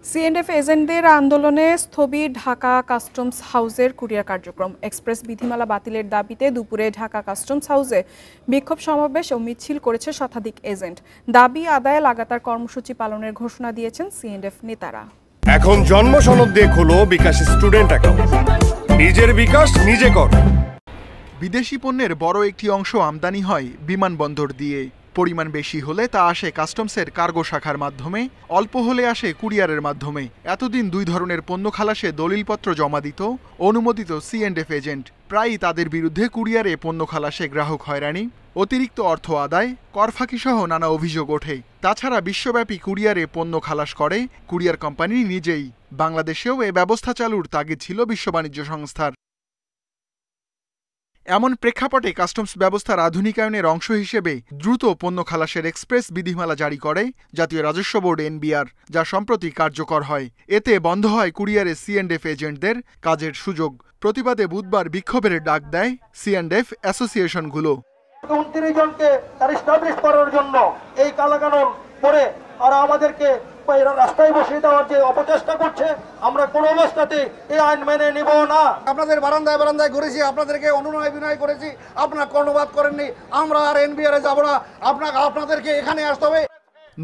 CNF এজেন্টদের আন্দোলনে স্থবির ঢাকা কাস্টমস হাউসের কুরিয়ার কার্যক্রম। এক্সপ্রেস বিধিমালা বাতিলের দাবিতে দুপুরে ঢাকা কাস্টমস হাউসে বিক্ষোভ সমাবেশ ও মিছিল করেছে শতাধিক এজেন্ট। দাবি আদায়ে লাগাতার কর্মসূচি পালনের ঘোষণা দিয়েছেন সিএনএফ নেতারা। এখন জন্ম সনদ দিয়ে খোলো বিকাশ স্টুডেন্ট অ্যাকাউন্ট। নিজের বিকাশ নিজে কর। বিদেশি পণ্যের বড় একটি অংশ আমদানি হয় বিমানবন্দর দিয়ে। পরিমাণ বেশি হলে তা আসে কাস্টমসের কার্গো শাখার মাধ্যমে, অল্প হলে আসে কুরিয়ারের মাধ্যমে। এতদিন দুই ধরনের পণ্য খালাসে দলিলপত্র জমা দিত অনুমোদিত সিএনএফ এজেন্ট। প্রায়ই তাদের বিরুদ্ধে কুরিয়ারে পণ্য খালাসে গ্রাহক হয়রানি, অতিরিক্ত অর্থ আদায়, করফাঁকি সহ নানা অভিযোগ ওঠে। তাছাড়া বিশ্বব্যাপী কুরিয়ারে পণ্য খালাস করে কুরিয়ার কোম্পানি নিজেই। বাংলাদেশেও এ ব্যবস্থা চালুর তাগিদ ছিল বিশ্ব বাণিজ্য সংস্থার। এমন প্রেক্ষাপটে কাস্টমস ব্যবস্থার আধুনিকায়নের অংশ হিসেবে দ্রুত পণ্য খালাসের এক্সপ্রেস বিধিমালা জারি করে জাতীয় রাজস্ব বোর্ড এনবিআর, যা সম্প্রতি কার্যকর হয়। এতে বন্ধ হয় কুরিয়ারে সিএনএফ এজেন্টদের কাজের সুযোগ। প্রতিবাদে বুধবার বিক্ষোভের ডাক দেয় সিএনএফ অ্যাসোসিয়েশনগুলো। 29 জনকে তার এস্টাবলিশ করার জন্য এই কালাকানুন করে আর আমাদেরকে রাস্তায় বসিয়ে দেওয়ার যে অপচেষ্টা করছে, আমরা কোনো অবস্থাতে এই আইন মেনে নিব না। আপনাদের বারান্দায় বারান্দায় ঘুরেছি, আপনাদেরকে অনুনয় বিনয় করেছি, আপনারা কর্ণপাত করেননি। আমরা আর এনবিআরে যাব না, আপনাদেরকে এখানে আসতে হবে।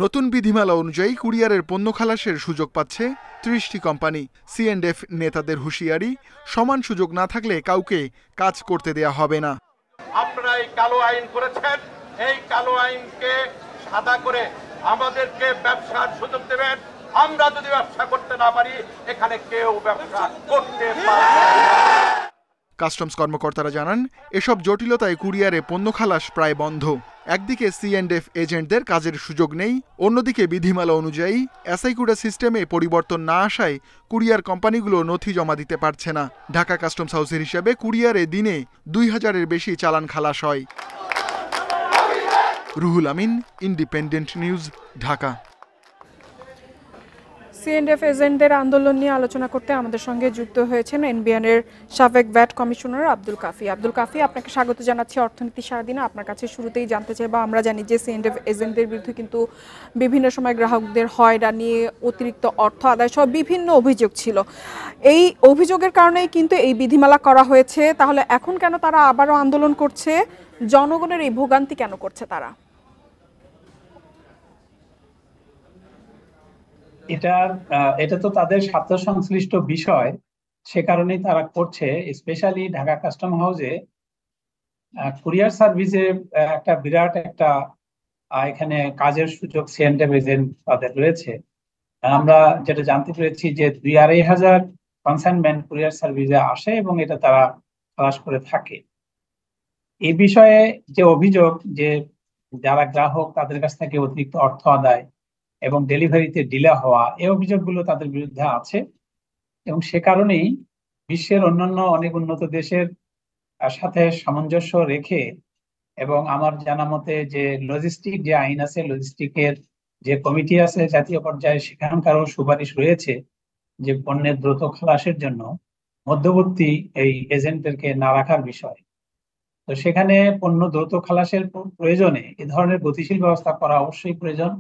নতুন বিধিমালা অনুযায়ী কুরিয়ারের পণ্য খালাসের সুযোগ পাচ্ছে 30টি কোম্পানি। সিএনএফ নেতাদের হুঁশিয়ারি, সমান সুযোগ না থাকলে কাউকে কাজ করতে দেয়া হবে না। আপনারা এই কালো আইন করেছেন, এই কালো আইনকে সাদা করে আমাদেরকে ব্যবসার সুযোগ দেবেন। আমরা যদি ব্যবসা করতে না পারি, এখানে কেউ ব্যবসা করতে পারবে না। কাস্টমস কর্মকর্তারা জানান, এসব জটিলতায় কুরিয়ারে পণ্য খালাস প্রায় বন্ধ। একদিকে সিএনএফ এজেন্টদের কাজের সুযোগ নেই, অন্যদিকে বিধিমালা অনুযায়ী এসআইকুডা সিস্টেমে পরিবর্তন না আসায় কুরিয়ার কোম্পানিগুলো নথি জমা দিতে পারছে না। ঢাকা কাস্টমস হাউসের হিসেবে কুরিয়ারে দিনে 2000-এর বেশি চালান খালাস হয়। Ruhul Amin, independent news, Dhaka. CNF এজেন্টদের আন্দোলন নিয়ে আলোচনা করতে আমাদের সঙ্গে যুক্ত হয়েছেন এনবিআর সাবেক ভ্যাট কমিশনার আব্দুল কাফি। আব্দুল কাফি, আপনাকে স্বাগত জানাচ্ছি অর্থনীতি সারাদিনে। আপনার কাছে শুরুতেই জানতে চাই, বা আমরা জানি যে সিএনএফ এজেন্টদের বিরুদ্ধে কিন্তু বিভিন্ন সময় গ্রাহকদের হয়রানি, অতিরিক্ত অর্থ আদায় সহ বিভিন্ন অভিযোগ ছিল। এই অভিযোগের কারণেই কিন্তু এই বিধিমালা করা হয়েছে। তাহলে এখন কেন তারা আবারও আন্দোলন করছে? জনগণের এই ভোগান্তি কেন করছে তারা? এটা তো তাদের স্বার্থ সংশ্লিষ্ট বিষয়, সে কারণেই তারা করছে। স্পেশালি ঢাকা কাস্টম হাউসে কুরিয়ার সার্ভিসে একটা বিরাট একটা এখানে কাজের সুযোগ সিএনএফ এজেন্ট তাদের রয়েছে। আমরা যেটা জানতে পেরেছি যে 2,500 কনসাইনমেন্ট কুরিয়ার সার্ভিসে আসে এবং এটা তারা খালাস করে থাকে। এই বিষয়ে যে অভিযোগ যে যারা গ্রাহক তাদের কাছ থেকে অতিরিক্ত অর্থ আদায় এবং ডেলিভারিতে ডিলে হওয়া, এই অভিযোগগুলো তাদের বিরুদ্ধে আছে এবং সে কারণেই বিশ্বের অন্যান্য অনেক উন্নত দেশের সাথে সামঞ্জস্য রেখে এবং আমার জানা মতে যে লজিস্টিক যে আইন আছে, লজিস্টিকের যে কমিটি আছে জাতীয় পর্যায়ে, সেখানকারও সুপারিশ রয়েছে যে পণ্যের দ্রুত খালাসের জন্য মধ্যবর্তী এই এজেন্টদেরকে না রাখার বিষয়। তো সেখানে পণ্য দ্রুত খালাসের প্রয়োজনে এ ধরনের গতিশীল ব্যবস্থা করা অবশ্যই প্রয়োজন।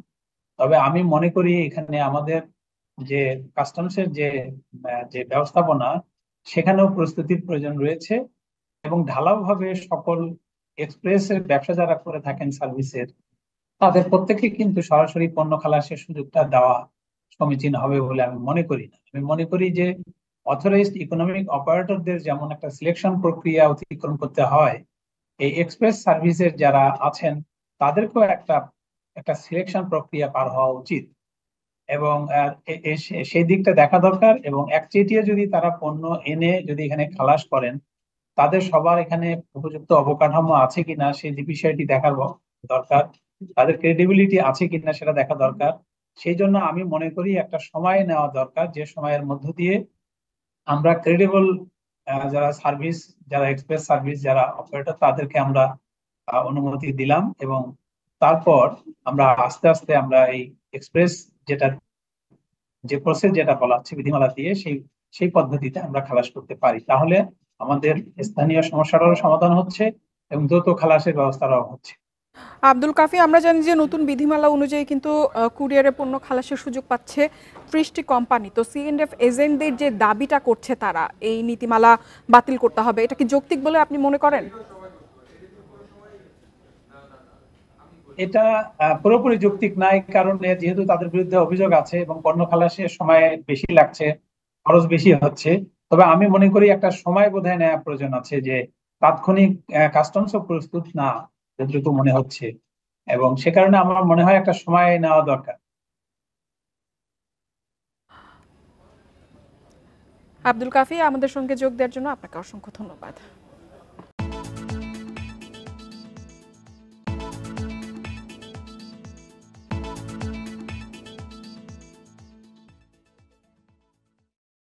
তবে আমি মনে করি এখানে আমাদের যে কাস্টমসের যে ব্যবস্থাপনা, সেখানেও প্রস্তুতির প্রয়োজন রয়েছে এবং ঢালাওভাবে সকল এক্সপ্রেসের ব্যবসা যারা করে থাকেন সার্ভিসের, তাদের প্রত্যেককে কিন্তু সরাসরি পণ্য খালাসের সুযোগটা দেওয়া সমীচীন হবে বলে আমি মনে করি না। আমি মনে করি যে অথরাইজড ইকোনমিক অপারেটরদের যেমন একটা সিলেকশন প্রক্রিয়া অতিক্রম করতে হয়, এই এক্সপ্রেস সার্ভিসের যারা আছেন তাদেরকেও একটা সিলেকশন প্রক্রিয়া পার হওয়া উচিত এবং সেই দিকটা দেখা দরকার। এবং একচেটিয়া যদি তারা পণ্য এনে যদি এখানে খালাস করেন, তাদের সবার এখানে উপযুক্ত অবকাঠামো আছে কিনা সেই বিষয়টি দেখার দরকার, তাদের ক্রেডিবিলিটি আছে কিনা সেটা দেখা দরকার। সেই জন্য আমি মনে করি একটা সময় নেওয়া দরকার, যে সময়ের মধ্য দিয়ে আমরা ক্রেডিবল যারা এক্সপ্রেস সার্ভিস যারা অপারেটর তাদেরকে আমরা অনুমতি দিলাম এবং তারপর আমরা আস্তে আস্তে আমরা এই এক্সপ্রেস যে প্রসেস যেটা বলা হচ্ছে বিধিমালা দিয়ে সেই পদ্ধতিতে আমরা খালাস করতে পারি। তাহলে আমাদের স্থানীয় সমস্যাটারও সমাধান হচ্ছে এবং দ্রুত খালাসের ব্যবস্থাটাও হচ্ছে। আব্দুল কাফি, আমরা জানি যে নতুন বিধিমালা অনুযায়ী কিন্তু কুরিয়ারে পণ্য খালাসের সুযোগ পাচ্ছে 30টি কোম্পানি। তো সিএনএফ এজেন্টদের যে দাবিটা করছে তারা এই নীতিমালা বাতিল করতে হবে, এটা কি যৌক্তিক বলে আপনি মনে করেন? এটা পুরোপুরি যৌক্তিক নাই, কারণ যেহেতু তাদের বিরুদ্ধে অভিযোগ আছে এবং পণ্য খালাসের সময় বেশি লাগছে, খরচ বেশি হচ্ছে। তবে আমি মনে করি একটা সময় বোধহয় নেওয়া প্রয়োজন আছে, যে তাৎক্ষণিক কাস্টমসও প্রস্তুত না যতটুকু মনে হচ্ছে, এবং সে কারণে আমার মনে হয় একটা সময় নেওয়া দরকার। আব্দুল কাফি, আমাদের সঙ্গে যোগ দেওয়ার জন্য আপনাকে অসংখ্য ধন্যবাদ।